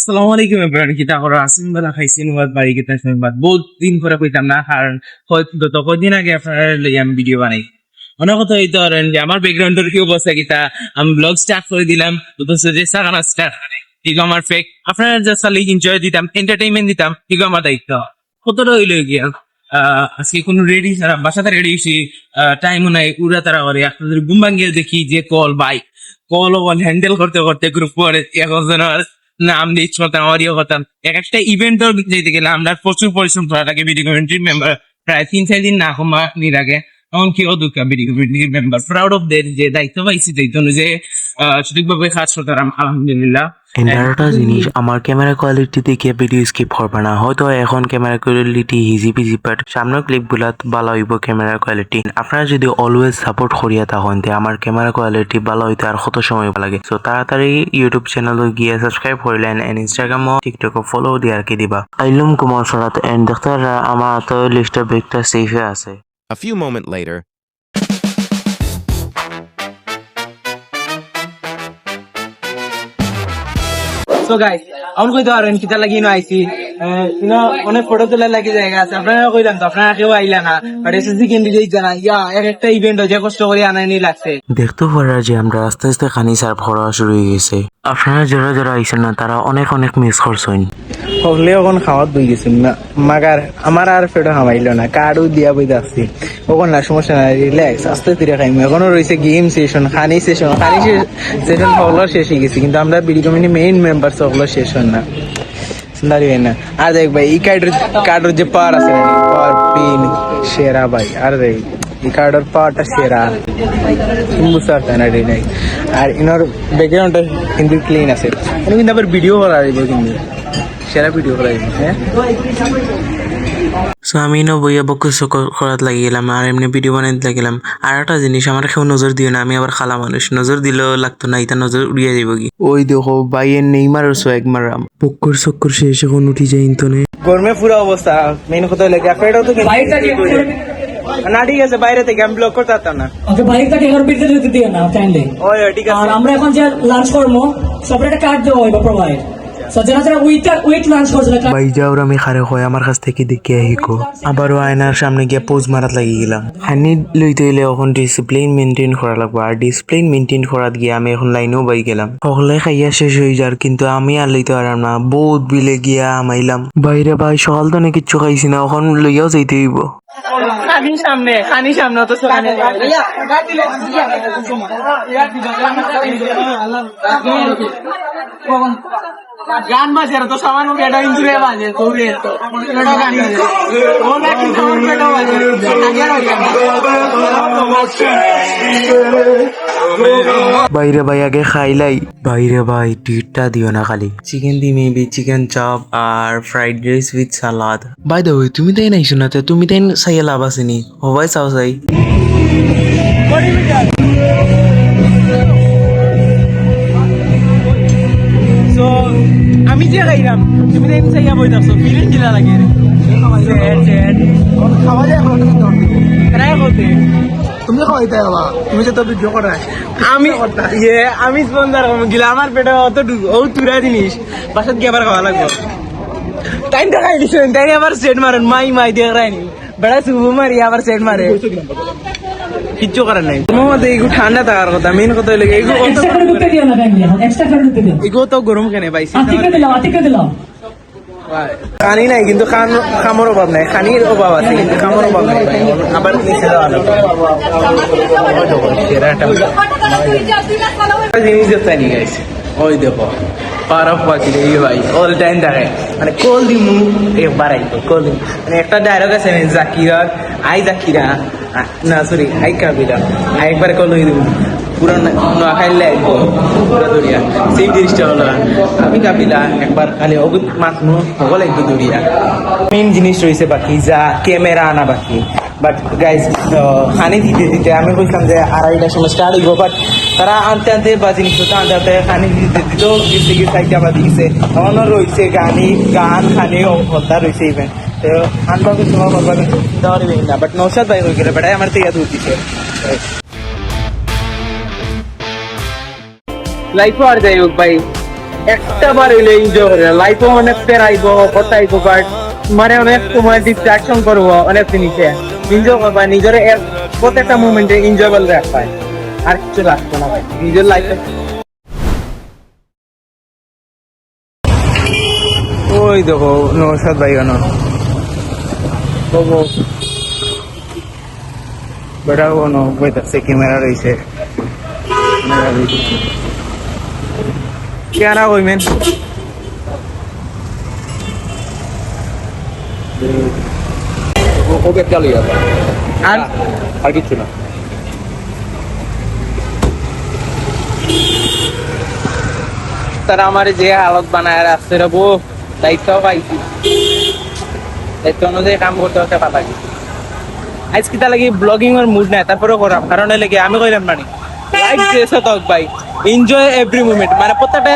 আসসালামু আলাইকুম এভরিওয়ান কিতা করা আসিন বালা খাইছিন ওয়াদ বাড়ি কিতা শুন বাদ বহুত দিন পরে কইতাম না কারণ হয়তো গত কদিন আগে আপনার আমি ভিডিও বানাই অনেক কথা হইতে পারেন যে আমার ব্যাকগ্রাউন্ডের কি অবস্থা কিতা আমি ব্লগ স্টার্ট করে দিলাম তো যে সাকানা স্টার্ট ঠিক আমার ফেক আপনারা জাস্ট খালি এনজয় দিতাম এন্টারটেইনমেন্ট দিতাম ঠিক আমার দায়িত্ব কতটা হইল গিয়া আজকে কোনো রেডি বাসাতে রেডি হয়েছি টাইমও নাই উড়া তারা করে আপনাদের ঘুম ভাঙ্গিয়ে দেখি যে কল বাইক কল হ্যান্ডেল করতে করতে গ্রুপ করে এখন নাম দিচ্ছ আমারও করতাম এক একটা ইভেন্ট যেতে গেলে আমরা প্রচুর পরিশ্রম করা লাগে ভিডিও কমিউনিটির মেম্বার প্রায় 3-4 দিন না কমা নি লাগে এমনকি অদুকা ভিডিও কমিউনিটির মেম্বার প্রাউড অফ দের যে দায়িত্ব পাইছি দায়িত্ব অনুযায়ী সঠিকভাবে কাজ করতাম আলহামদুলিল্লাহ। একটা জিনিস আমার ক্যামেরা কোয়ালিটি দেখে ভিডিও স্কিপ করবে না, হয়তো এখন camera quality easy PG but সামনের ক্লিপগুলা ভালো হইব ক্যামেরা কোয়ালিটি। আপনারা যদি অলওয়েজ সাপোর্ট করিয়া থাকেন তে আমার ক্যামেরা কোয়ালিটি ভালো হইতে আর কত সময় লাগে। সো তাড়াতাড়ি ইউটিউব চ্যানেল গিয়ে সাবস্ক্রাইব করলেন এন্ড ইনস্টাগ্রামও টিকটকও ফলো দিয়ে আর কি দিবা। আইলুম কুমার সরাত এন্ড দেখতে আমার তো লিস্টের ব্রেকটা সেফে আছে। A few moments later. So guys আমি কইতে পারেন কিতা লাগি নো আইছি অনেক ফটো তোলার লাগি জায়গা আছে আপনারা কইলাম তো আপনারা কেউ আইলা না বাট এসএসসি ক্যান্ডিডেট জানা ইয়া একটা ইভেন্ট যে কষ্ট করে আনানি লাগছে দেখতে পারা যে আমরা আস্তে আস্তে খানি সার্ভ করা শুরু হয়ে গেছে। আপনারা যারা যারা আইছেন না তারা অনেক অনেক মিস করছেন। হলে ওখান খাওয়াত বই গেছিল না মাগার আমার আর ফেটো খামাইলো না কার্ডও দিয়া বই আসছি ওখান না সমস্যা নাই রিল্যাক্স আস্তে ধীরে খাইম। এখনো রয়েছে গেম সেশন খানি সেশন সকল শেষ হয়ে গেছে কিন্তু আমরা বিডি কমিউনিটি মেইন মেম্বার সকল শেষ হন না দাঁড়িয়ে না। আর দেখ ভাই এই কার্ডের যে পাওয়ার আছে পাওয়ার পিন সেরা ভাই আর দেখ এই কার্ডের পাওয়ারটা সেরা বুঝতে পারতেন না নাই। আর ইনার ব্যাকগ্রাউন্ডটা কিন্তু ক্লিন আছে কিন্তু আবার ভিডিও করা যাইব কিন্তু সেরা ভিডিও করা যাইব। হ্যাঁ সো আমি বইয়া বকু করাত লাগি গেলাম আর এমনি ভিডিও বানাইতে লাগিলাম। আর একটা জিনিস আমার কেউ নজর দিও না, আমি আবার খালা মানুষ, নজর দিলেও লাগতো না, এটা নজর উড়িয়ে যাইব কি। ওই দেখো বাইয়ের নেইমার সোয়েগ মারাম পক্কর চক্কর শেষ এখন উঠি যাই ইন্তনে গরমে পুরো অবস্থা মেইন কথা লাগে ফেটো তো না ঠিক আছে বাইরে থেকে আমি ব্লক করতে পারতাম না। ওকে বাইকটা টেকার পিছনে যেতে দিও না চাইলে। ওই ঠিক আছে আর আমরা এখন যে লাঞ্চ করবো সবার একটা কার্ড দেওয়া হইব প্রোভাইড সো যারা যারা উইথ লাঞ্চ করছে ভাই যাওর আমি খারে হয় আমার কাছ থেকে দেখে আহিকো আবারও আয়নার সামনে গিয়ে পোজ মারাত লাগি গেলাম। হানি লইতে হইলে এখন ডিসিপ্লিন মেনটেন করা লাগবে আর ডিসিপ্লিন মেনটেন করাত গিয়ে আমি এখন লাইনেও বাই গেলাম। সকলে খাইয়া শেষ হয়ে যার কিন্তু আমি আর লইতে পারলাম না, বহুত বিলে গিয়া আমাইলাম। বাইরে ভাই সকাল তো কিচ্ছু খাইছি না, এখন লইয়াও যাইতে হইব। খানি সামনে অত গান বাজে তো সামান এটা ইঞ্জুরি বাজে তোরে তো এটা গান বাজে ও নাকি সামান পেটো বাজে বাইরে ভাই আগে খাইলাই। বাইরে ভাই ট্রিটটা দিও না খালি চিকেন দি মেবি চিকেন চপ আর fried rice with salad. By the way তুমি তাই নাইছো না, তুমি তাই চাইয়া লাভ আসেনি হবাই চাও চাই। আমি যে খাইলাম তুমি দেন চাইয়া বই দাও ফিলিং কিলা লাগে খাওয়া যায় ট্রাই করতে তুমি খাইতে বাবা তুমি যে তো ভিডিও করা আমি স্পন্সর গিলা আমার পেটে অত ও তুরা জিনিস বাসাত গিয়ে আবার খাওয়া লাগবে টাইমটা খাই দিছেন তাই আবার সেট মারেন মাই দিয়ে রাইনি বেড়া শুভ মারি আবার সেট মারে কিচ্ছু করার নাই। তোমার মধ্যে এগুলো ঠান্ডা থাকার কথা মেইন কথা হলে এগুলো তো গরম কেনে পাইছি খানি নাই কিন্তু খামর অভাব নাই, খানির অভাব আছে কিন্তু খামর অভাব নাই আবার জিনিস দেখতে নিয়ে গেছে ওই দেখো পারফ পাখি রে ভাই অল টাইম দেখায় মানে কল দিমু একবার আইতো কল দিমু মানে একটা ডায়লগ আছে জাকিরার আই জাকিরা না সরি আই কাবিরা আই একবার কল দিমু পুরো না খাইলে আইবো পুরো দরিয়া সেই জিনিসটা হলো আমি কাবিলা একবার খালি অগুত মাছ নু হগল আইবো দরিয়া। মেইন জিনিস রয়েছে বাকি যা ক্যামেরা আনা বাকি বাট গাইজ খানি দিতে দিতে আমি বলছিলাম যে 2:30টার সময় স্টার্ট হইব বাট তারা আনতে আনতে বা জিনিসপত্র আনতে আনতে খানি দিতে দিতেও গেছে গিয়ে সাইডটা বাদি গেছে এমনও রয়েছে গান খানি হত্যা রয়েছে ইভেন্ট তো আনবা কিছু করবা কিন্তু দেওয়ার না বাট নৌসাদ ভাই হয়ে গেলে বেটাই আমার থেকে দূর দিছে লাইফও আর যাই হোক ভাই একটা বার হইলে এনজয় করে লাইফও অনেক পেরাইব কটাইব বাট মানে অনেক সময় ডিস্ট্রাকশন করবো অনেক জিনিসে এনজয় করবা নিজের প্রত্যেকটা মুভমেন্টে এনজয়েবল রাখবাই আর কিছু লাগতো না ভাই নিজের লাইফে ওই দেখো নৌসাদ ভাই গানো বেটা কোনো বইতাছে ক্যামেরা রয়েছে কেনা কইমেন ওকে চালিয়ে যাবে আর আর কিছু না তারা আমার যে হালত বানায় রাখছে রে বউ দায়িত্ব পাইছি দায়িত্ব অনুযায়ী কাম করতে হতে পাতা আজকে তা লাগি ব্লগিং এর মুড নাই তারপরেও করাম কারণ লাগে আমি কইলাম মানে লাইফ যেসে তক ভাই এনজয় এভরি মোমেন্ট মানে প্রত্যেকটা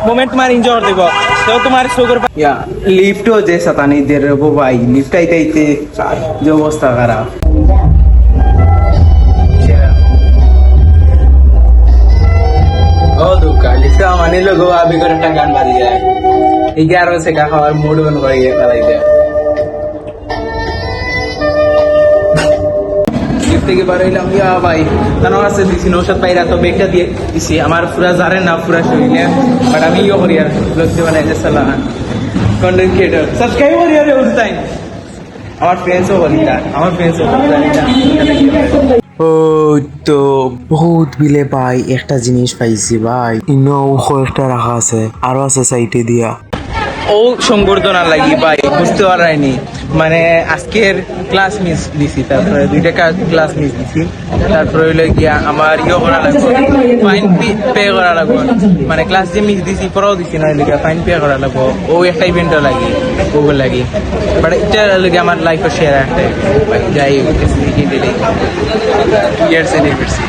মোমেন্ট তোমার এনজয় করে দেব তো তোমার সুগার ইয়া লিফটও যে সাতানি দের রে ভাই লিফট আইতে আইতে যে অবস্থা খারাপ ও দুকা লিফট মানে লোগো আবি করে একটা গান বাজি যায় 11 से খাওয়ার মুড বন করিয়ে ফেলাইতে থেকে বার হইলাম ইয়া ভাই তানোর আছে দিছি নৌসাদ পাইরা তো বেগটা দিয়ে দিছি আমার পুরা জারে না পুরা শরীরে বাট আমি ইয়ে করি আর ব্লগ দিয়ে বানাইতে সালাম কন্টেন্ট ক্রিয়েটর সাবস্ক্রাইব করি আর ওই টাইম আমার ফ্রেন্ডসও বলি না আমার ফ্রেন্ডসও ও তো বহুত বিলে ভাই একটা জিনিস পাইছি ভাই ইনো কয়েকটা রাখা আছে আরো আছে সাইটে দিয়া ও সংবর্ধনা লাগি ভাই বুঝতে পারাইনি মানে আজকের ক্লাস মিস দিছি তারপরে দুইটা ক্লাস মিস দিছি তারপরে হইলো গিয়া আমার ইয়ে করা লাগবে ফাইন পে করা লাগবে মানে ক্লাস যে মিস দিছি পড়াও দিছি না হইলো ফাইন পে করা লাগবে ও একটা ইভেন্টও লাগি ওগুলো লাগি বাট এটা লাগে আমার লাইফের শেয়ার একটা যাই years anniversary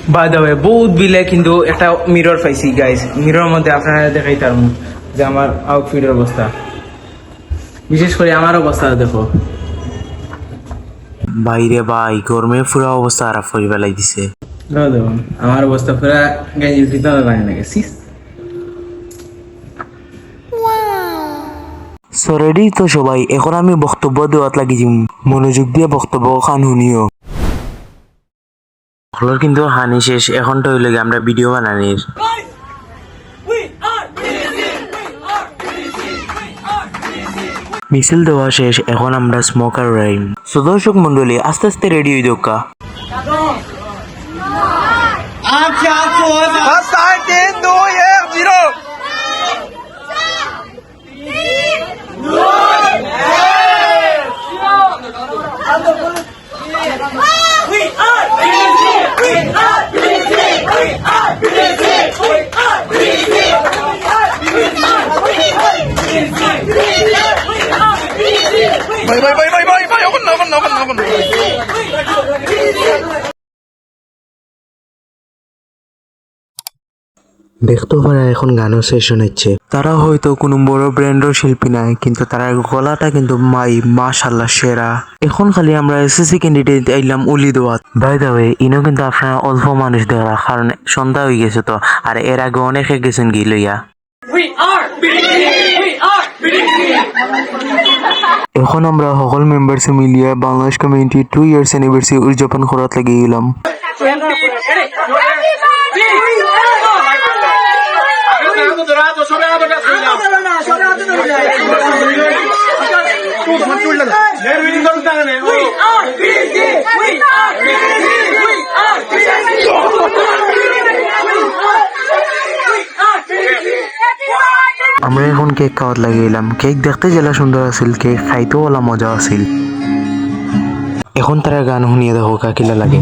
by the way বহুত বিলে কিন্তু একটা মিরর পাইছি গাইস মিরর মধ্যে আপনারা দেখাই তার যে আমার আউটফিটের অবস্থা বিশেষ করে আমার অবস্থা দেখো বাইরে ভাই গরমে পুরা অবস্থা খারাপ করে বেলাই দিছে দেখো আমার অবস্থা পুরা গেঞ্জির ভিতরে লাগে না গেছিস সো রেডি তো সবাই এখন আমি বক্তব্য দেওয়াত লাগিছি মনোযোগ দিয়ে বক্তব্য খান শুনিও হলোর কিন্তু হানি শেষ এখন তো হইলে আমরা ভিডিও বানানির মিছিল দেওয়া শেষ এখন আমরা স্মোকার রাইম সো দর্শক মন্ডলী আস্তে আস্তে রেডি হয়ে দোকা দেখতে পারা এখন গানও সেশন হচ্ছে তারা হয়তো কোনো বড় ব্র্যান্ডের শিল্পী নাই কিন্তু তার গলাটা কিন্তু মাশাআল্লাহ সেরা এখন খালি আমরা এসএসসি ক্যান্ডিডেট আইলাম উলি দেওয়াত বাই দ্য ওয়ে ইনো কিন্তু আপনারা অল্প মানুষ দেখা কারণ সন্ধ্যা হয়ে গেছে তো আর এর আগে অনেকে গেছেন গি লইয়া এখন আমরা সকল মেম্বারসে মিলিয়ে বাংলাদেশ কমিউনিটি 2 ইয়ার্স অ্যানিভার্সারি উদযাপন করার লাগি গেলাম আমরা এখন কেক খাওয়াত লাগিলাম কেক দেখতে জেলা সুন্দর আছিল কেক খাইতেও ওলা মজা আছিল এখন তারা গান শুনিয়ে দেখো কাকিলা লাগে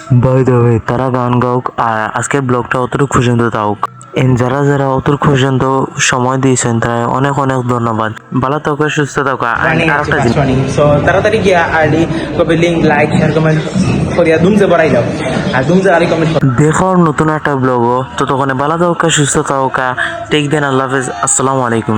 বাই দ্য ওয়ে তারা গান গাওক আর আজকের ব্লগটা অতটুকু পর্যন্ত থাকুক। যারা যারা অতটুকু পর্যন্ত সময় দিয়েছেন তারা অনেক অনেক ধন্যবাদ। ভালো থাকো, সুস্থ থাকো। আর আরেকটা জিনিস, সো তাড়াতাড়ি গিয়া আর্লি কবে লিঙ্ক লাইক শেয়ার কমেন্ট করিয়া দুমজে বাড়াই দাও আর দুমজে আরি কমেন্ট দেখো নতুন একটা ব্লগও। ততক্ষণে ভালো থাকা, সুস্থ থাকা। টেক দেন, আল্লাহ হাফেজ, আসসালামু আলাইকুম।